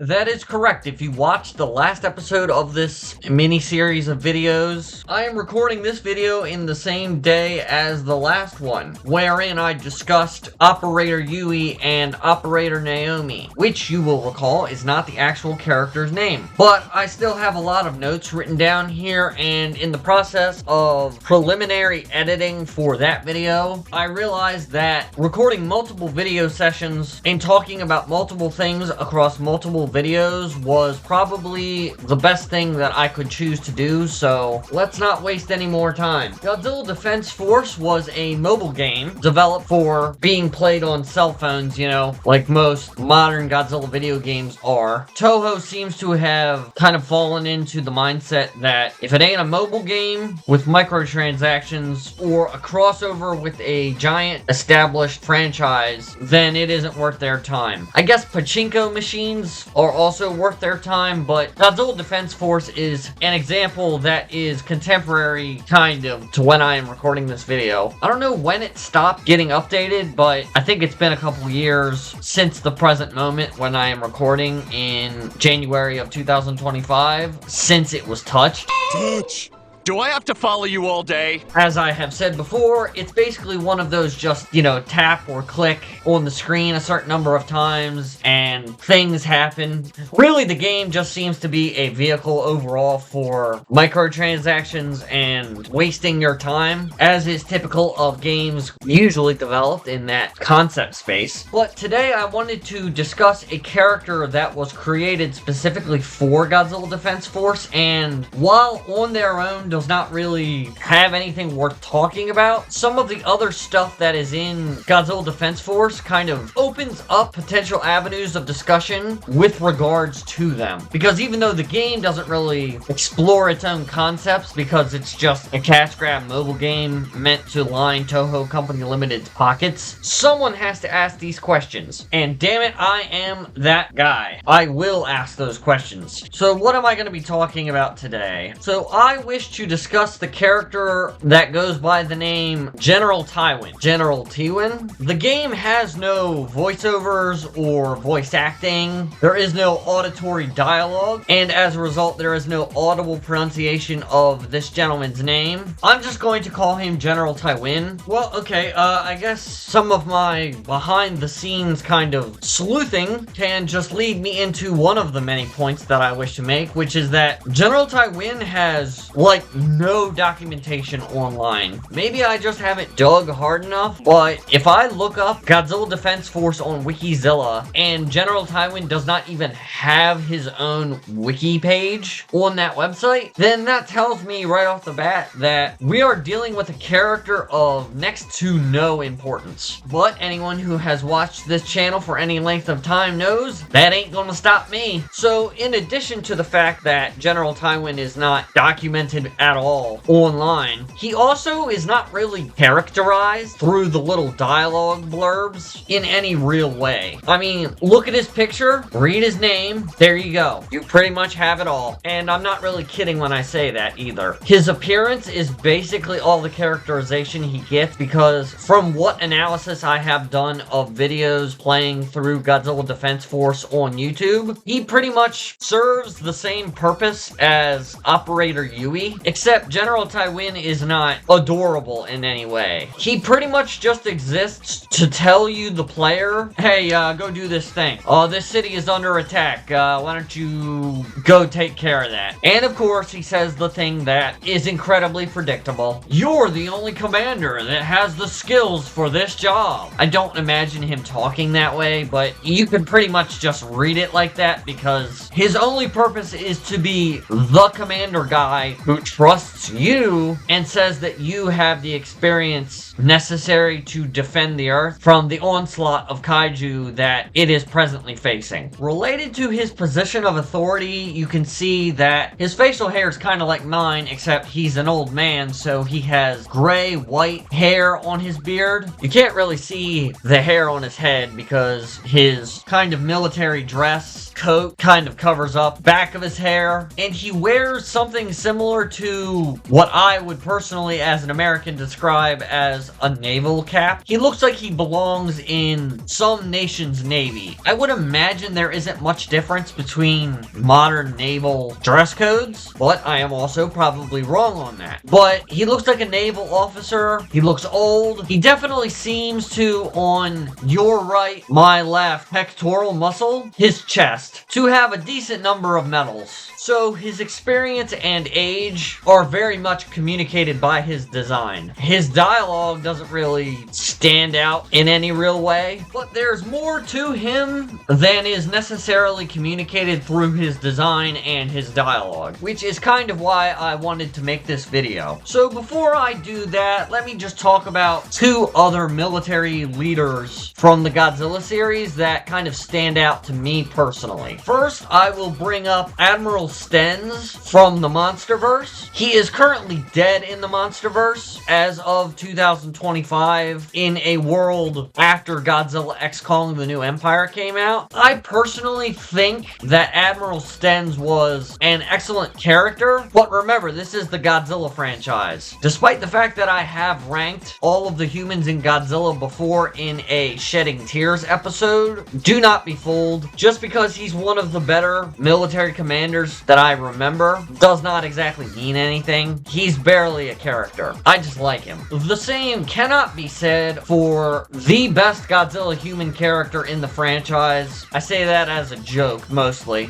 That is correct. If you watched the last episode of this mini-series of videos, I am recording this video in the same day as the last one, wherein I discussed Operator Yui and Operator Naomi, which you will recall is not the actual character's name. But I still have a lot of notes written down here, and in the process of preliminary editing for that video, I realized that recording multiple video sessions and talking about multiple things across multiple videos was probably the best thing that I could choose to do, so let's not waste any more time. Godzilla Defense Force was a mobile game developed for being played on cell phones, you know, like most modern Godzilla video games are. Toho seems to have kind of fallen into the mindset that if it ain't a mobile game with microtransactions or a crossover with a giant established franchise, then it isn't worth their time. I guess pachinko machines are also worth their time, but Godzilla Defense Force is an example that is contemporary, kind of, to when I am recording this video. I don't know when it stopped getting updated, but I think it's been a couple years since the present moment when I am recording in January of 2025, since it was touched. Ditch. Do I have to follow you all day? As I have said before, it's basically one of those just, you know, tap or click on the screen a certain number of times and things happen. Really, the game just seems to be a vehicle overall for microtransactions and wasting your time, as is typical of games usually developed in that concept space. But today I wanted to discuss a character that was created specifically for Godzilla Defense Force, and while on their own does not really have anything worth talking about, some of the other stuff that is in Godzilla Defense Force kind of opens up potential avenues of discussion with regards to them. Because even though the game doesn't really explore its own concepts because it's just a cash grab mobile game meant to line Toho Company Limited's pockets, someone has to ask these questions. And damn it, I am that guy. I will ask those questions. So what am I going to be talking about today? So I wish to discuss the character that goes by the name General Tywin. General Tywin. The game has no voiceovers or voice acting. There is no auditory dialogue, and as a result, there is no audible pronunciation of this gentleman's name. I'm just going to call him General Tywin. Well, okay, I guess some of my behind-the-scenes kind of sleuthing can just lead me into one of the many points that I wish to make, which is that General Tywin has, like, no documentation online. Maybe I just haven't dug hard enough, but if I look up Godzilla Defense Force on Wikizilla and General Tywin does not even have his own wiki page on that website, then that tells me right off the bat that we are dealing with a character of next to no importance. But anyone who has watched this channel for any length of time knows that ain't gonna stop me. So in addition to the fact that General Tywin is not documented at all online, he also is not really characterized through the little dialogue blurbs in any real way. I mean, look at his picture, read his name, there you go. You pretty much have it all. And I'm not really kidding when I say that either. His appearance is basically all the characterization he gets, because from what analysis I have done of videos playing through Godzilla Defense Force on YouTube, he pretty much serves the same purpose as Operator Yui, except General Tywin is not adorable in any way. He pretty much just exists to tell you, the player, hey, go do this thing. Oh, this city is under attack. Why don't you go take care of that? And of course, he says the thing that is incredibly predictable. You're the only commander that has the skills for this job. I don't imagine him talking that way, but you can pretty much just read it like that, because his only purpose is to be the commander guy who trusts you and says that you have the experience necessary to defend the Earth from the onslaught of kaiju that it is presently facing. Related to his position of authority, you can see that his facial hair is kind of like mine, except he's an old man, so he has gray-white hair on his beard. You can't really see the hair on his head because his kind of military dress coat kind of covers up back of his hair, and he wears something similar to to what I would personally, as an American, describe as a naval cap. He looks like he belongs in some nation's navy. I would imagine there isn't much difference between modern naval dress codes, but I am also probably wrong on that. But he looks like a naval officer. He looks old. He definitely seems to, on your right, my left, pectoral muscle, his chest, to have a decent number of medals. So his experience and age are very much communicated by his design. His dialogue doesn't really stand out in any real way, but there's more to him than is necessarily communicated through his design and his dialogue, which is kind of why I wanted to make this video. So before I do that, let me just talk about two other military leaders from the Godzilla series that kind of stand out to me personally. First, I will bring up Admiral Stenz from the Monsterverse. He is currently dead in the Monsterverse as of 2025 in a world after Godzilla X Kong the New Empire came out. I personally think that Admiral Stenz was an excellent character, but remember, this is the Godzilla franchise. Despite the fact that I have ranked all of the humans in Godzilla before in a Shedding Tears episode, do not be fooled. Just because he's one of the better military commanders that I remember does not exactly mean anything. He's barely a character. I just like him. The same cannot be said for the best Godzilla human character in the franchise. I say that as a joke, mostly.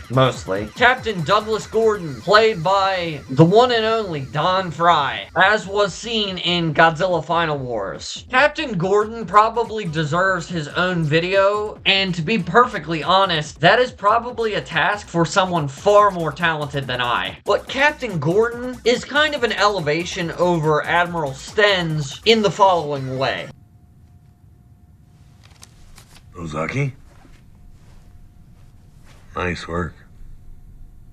Captain Douglas Gordon, played by the one and only Don Fry, as was seen in Godzilla Final Wars. Captain Gordon probably deserves his own video, and to be perfectly honest, that is probably a task for someone far more talented than I. But Captain Gordon is kind of an elevation over Admiral Stenz in the following way. Ozaki? Nice work.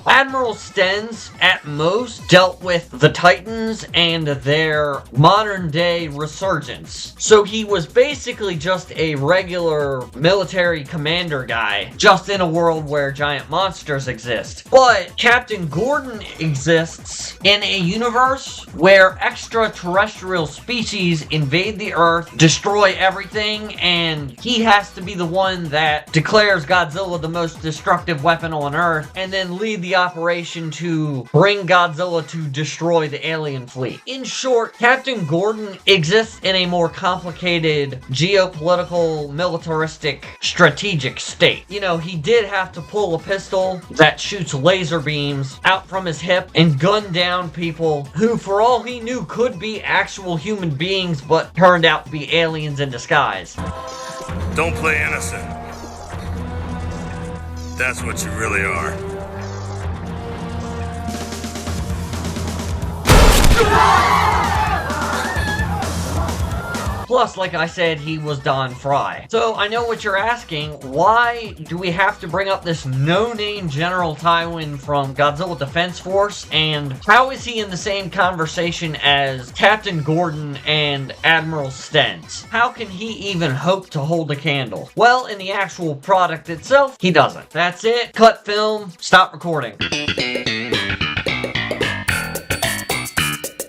Admiral Stenz, at most, dealt with the Titans and their modern-day resurgence. So he was basically just a regular military commander guy, just in a world where giant monsters exist. But Captain Gordon exists in a universe where extraterrestrial species invade the Earth, destroy everything, and he has to be the one that declares Godzilla the most destructive weapon on Earth, and then lead the operation to bring Godzilla to destroy the alien fleet. In short, Captain Gordon exists in a more complicated geopolitical, militaristic, strategic state. You know, he did have to pull a pistol that shoots laser beams out from his hip and gun down people who, for all he knew, could be actual human beings but turned out to be aliens in disguise. Don't play innocent. That's what you really are. Plus, like I said, he was Don Fry. So I know what you're asking. Why do we have to bring up this no-name General Tywin from Godzilla Defense Force? And how is he in the same conversation as Captain Gordon and Admiral Stenz? How can he even hope to hold a candle? Well, in the actual product itself, he doesn't. That's it. Cut film. Stop recording.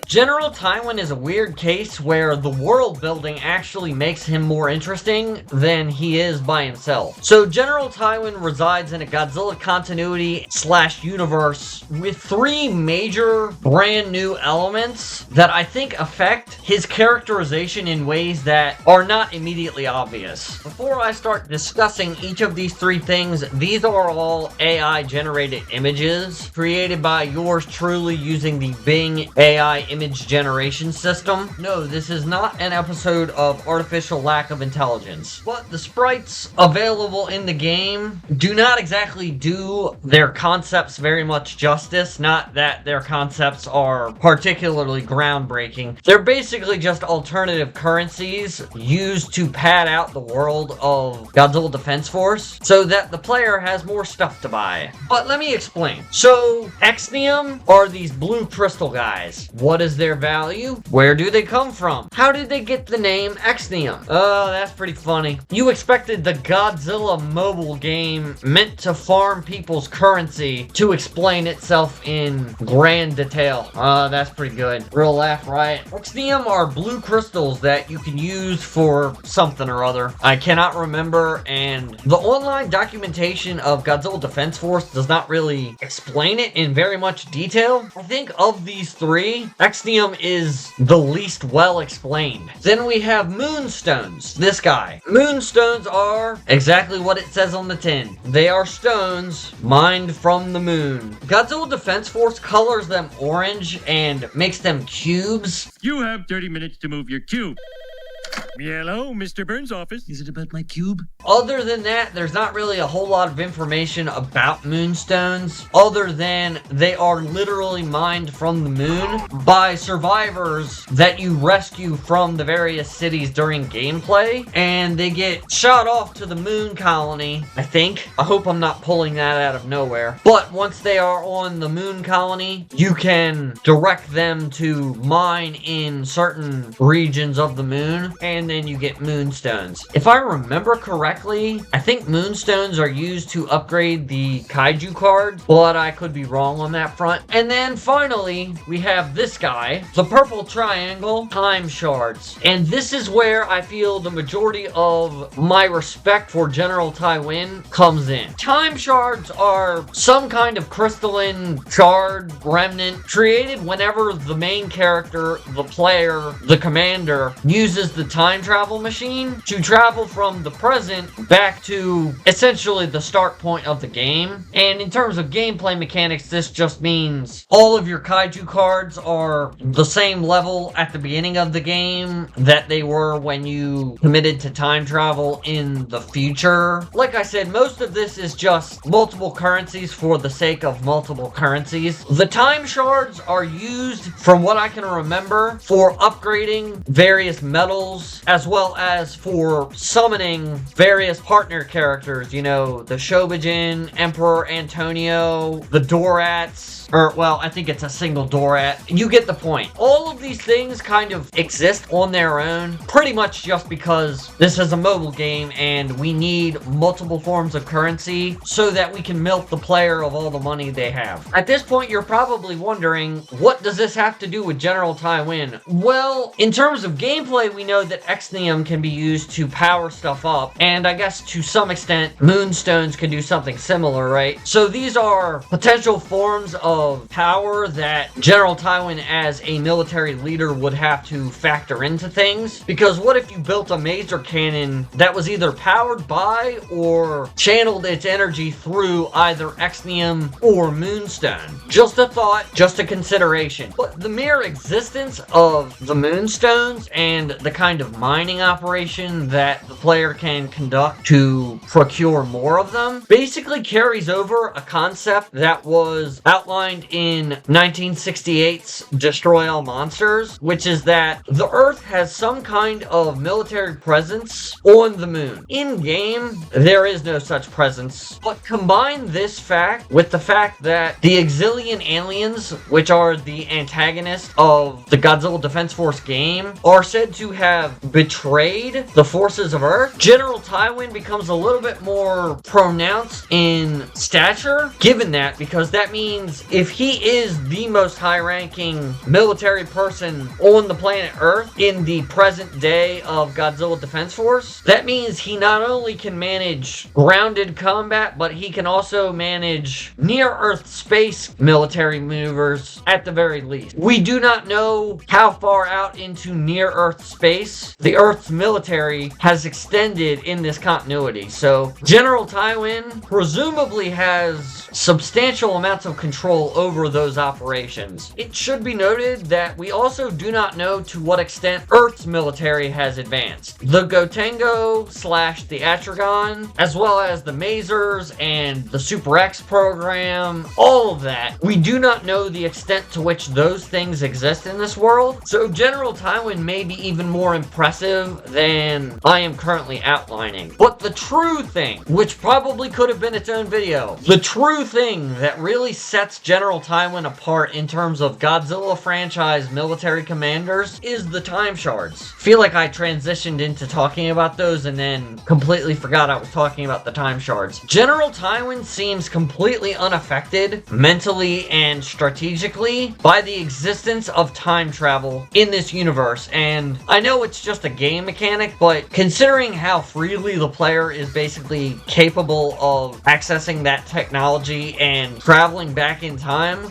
General Tywin is a weird case where the world building actually makes him more interesting than he is by himself. So General Tywin resides in a Godzilla continuity / universe with three major brand new elements that I think affect his characterization in ways that are not immediately obvious. Before I start discussing each of these three things, these are all AI generated images created by yours truly using the Bing AI image generation system. No, this is not an episode of artificial lack of intelligence, but the sprites available in the game do not exactly do their concepts very much justice. Not that their concepts are particularly groundbreaking. They're basically just alternative currencies used to pad out the world of Godzilla Defense Force so that the player has more stuff to buy. But let me explain. So Xnium are these blue crystal guys. What is their value? Where do they come from? How did they get the name Xnium? Oh, that's pretty funny. You expected the Godzilla mobile game meant to farm people's currency to explain itself in grand detail. That's pretty good. Real laugh, right? Xnium are blue crystals that you can use for something or other. I cannot remember, and the online documentation of Godzilla Defense Force does not really explain it in very much detail. I think of these three, Xnium is the least well explained. Then we have Moonstones. This guy. Moonstones are exactly what it says on the tin. They are stones mined from the moon. Godzilla Defense Force colors them orange and makes them cubes. You have 30 minutes to move your cube. Hello, Mr. Burns' office. Is it about my cube? Other than that, there's not really a whole lot of information about Moonstones, other than they are literally mined from the moon by survivors that you rescue from the various cities during gameplay, and they get shot off to the moon colony, I think. I hope I'm not pulling that out of nowhere. But once they are on the moon colony, you can direct them to mine in certain regions of the moon, and then you get Moonstones. If I remember correctly, I think Moonstones are used to upgrade the kaiju cards, but I could be wrong on that front. And then finally, we have this guy, the purple triangle, Time Shards. And this is where I feel the majority of my respect for General Tywin comes in. Time Shards are some kind of crystalline shard remnant created whenever the main character, the player, the commander, uses the time travel machine to travel from the present back to essentially the start point of the game. And in terms of gameplay mechanics, this just means all of your kaiju cards are the same level at the beginning of the game that they were when you committed to time travel in the future. Like I said, most of this is just multiple currencies for the sake of multiple currencies. The time shards are used, from what I can remember, for upgrading various metals as well as for summoning various partner characters, you know, the Shobijin, Emperor Antonio, the Dorats, or, well, I think it's a single Dorat. You get the point. All of these things kind of exist on their own, pretty much just because this is a mobile game and we need multiple forms of currency so that we can milk the player of all the money they have. At this point, you're probably wondering, what does this have to do with General Tywin? Well, in terms of gameplay, we know that Xnium can be used to power stuff up, and I guess to some extent, Moonstones can do something similar, right? So these are potential forms of power that General Tywin as a military leader would have to factor into things. Because what if you built a maser cannon that was either powered by or channeled its energy through either Xnium or Moonstone? Just a thought, just a consideration. But the mere existence of the Moonstones and the kind of mining operation that the player can conduct to procure more of them basically carries over a concept that was outlined in 1968's Destroy All Monsters, which is that the Earth has some kind of military presence on the moon. In-game, there is no such presence, but combine this fact with the fact that the Xilian aliens, which are the antagonists of the Godzilla Defense Force game, are said to have betrayed the forces of Earth. General Tywin becomes a little bit more pronounced in stature, given that, because that means if he is the most high-ranking military person on the planet Earth in the present day of Godzilla Defense Force, that means he not only can manage grounded combat, but he can also manage near-Earth space military maneuvers at the very least. We do not know how far out into near-Earth space the Earth's military has extended in this continuity, so General Tywin presumably has substantial amounts of control over those operations. It should be noted that we also do not know to what extent Earth's military has advanced. The Gotengo / the Atragon, as well as the Masers and the Super X program, all of that, we do not know the extent to which those things exist in this world, so General Tywin may be even more impressive than I am currently outlining. But the true thing, which probably could have been its own video, the true thing that really sets General General Tywin apart in terms of Godzilla franchise military commanders is the time shards. Feel like I transitioned into talking about those and then completely forgot I was talking about the time shards. General Tywin seems completely unaffected mentally and strategically by the existence of time travel in this universe, and I know it's just a game mechanic, but considering how freely the player is basically capable of accessing that technology and traveling back in time,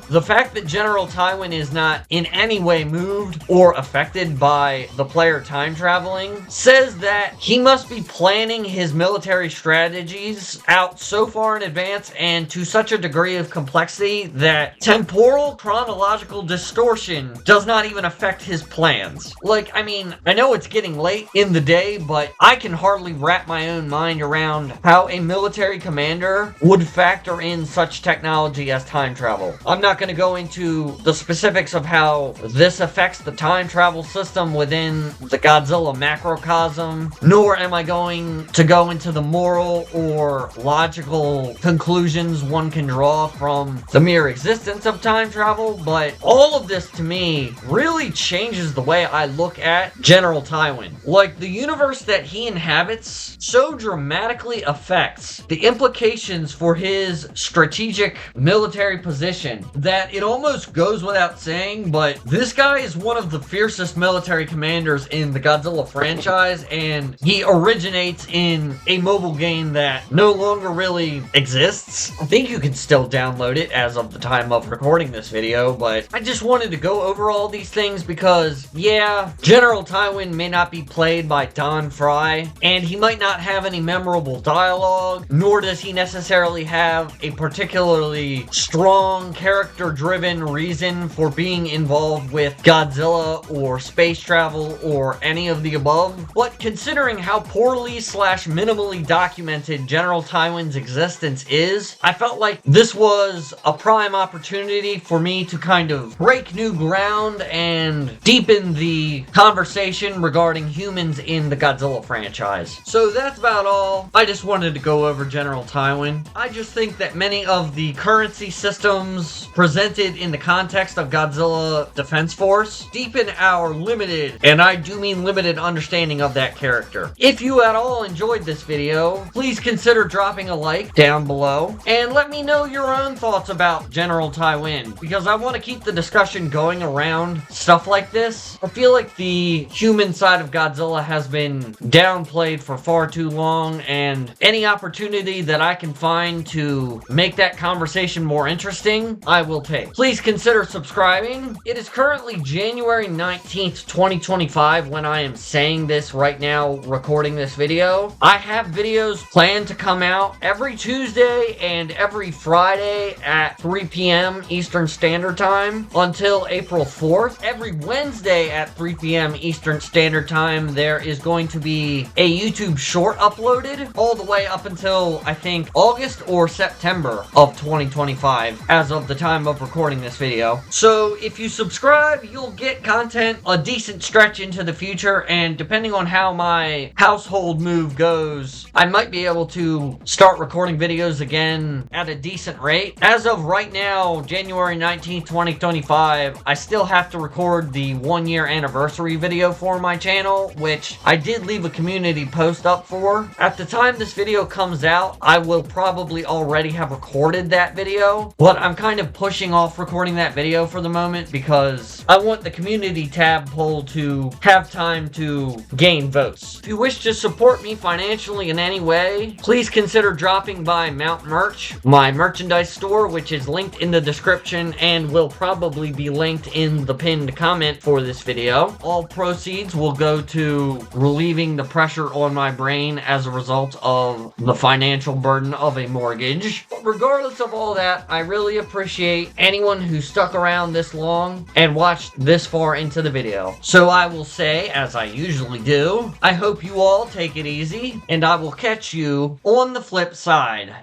the fact that General Tywin is not in any way moved or affected by the player time traveling says that he must be planning his military strategies out so far in advance and to such a degree of complexity that temporal chronological distortion does not even affect his plans. Like, I mean, I know it's getting late in the day, but I can hardly wrap my own mind around how a military commander would factor in such technology as time travel. I'm not going to go into the specifics of how this affects the time travel system within the Godzilla macrocosm, nor am I going to go into the moral or logical conclusions one can draw from the mere existence of time travel, but all of this to me really changes the way I look at General Tywin. Like, the universe that he inhabits so dramatically affects the implications for his strategic military position that it almost goes without saying, but this guy is one of the fiercest military commanders in the Godzilla franchise, and he originates in a mobile game that no longer really exists. I think you can still download it as of the time of recording this video, but I just wanted to go over all these things because, yeah, General Tywin may not be played by Don Fry, and he might not have any memorable dialogue, nor does he necessarily have a particularly strong character-driven reason for being involved with Godzilla or space travel or any of the above, but considering how poorly slash minimally documented General Tywin's existence is, I felt like this was a prime opportunity for me to kind of break new ground and deepen the conversation regarding humans in the Godzilla franchise. So that's about all. I just wanted to go over General Tywin. I just think that many of the currency systems presented in the context of Godzilla Defense Force deepen our limited, and I do mean limited, understanding of that character. If you at all enjoyed this video, please consider dropping a like down below and let me know your own thoughts about General Tywin, because I want to keep the discussion going around stuff like this. I feel like the human side of Godzilla has been downplayed for far too long, and any opportunity that I can find to make that conversation more interesting, I will take. Please consider subscribing. It is currently January 19th, 2025 when I am saying this right now, recording this video. I have videos planned to come out every Tuesday and every Friday at 3 p.m. Eastern Standard Time until April 4th. Every Wednesday at 3 p.m. Eastern Standard Time, there is going to be a YouTube short uploaded all the way up until, I think, August or September of 2025 as of the time of recording this video. So if you subscribe, you'll get content a decent stretch into the future, and depending on how my household move goes, I might be able to start recording videos again at a decent rate. As of right now, January 19th, 2025, I still have to record the 1-year anniversary video for my channel, which I did leave a community post up for. At the time this video comes out, I will probably already have recorded that video, but I'm kind of pushing off recording that video for the moment because I want the community tab poll to have time to gain votes. If you wish to support me financially in any way, please consider dropping by Mount Merch, my merchandise store, which is linked in the description and will probably be linked in the pinned comment for this video. All proceeds will go to relieving the pressure on my brain as a result of the financial burden of a mortgage. But regardless of all that, I really appreciate anyone who stuck around this long and watched this far into the video. So I will say, as I usually do, I hope you all take it easy, and I will catch you on the flip side.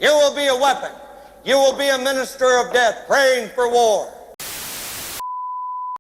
You will be a weapon You will be a minister of death, praying for war.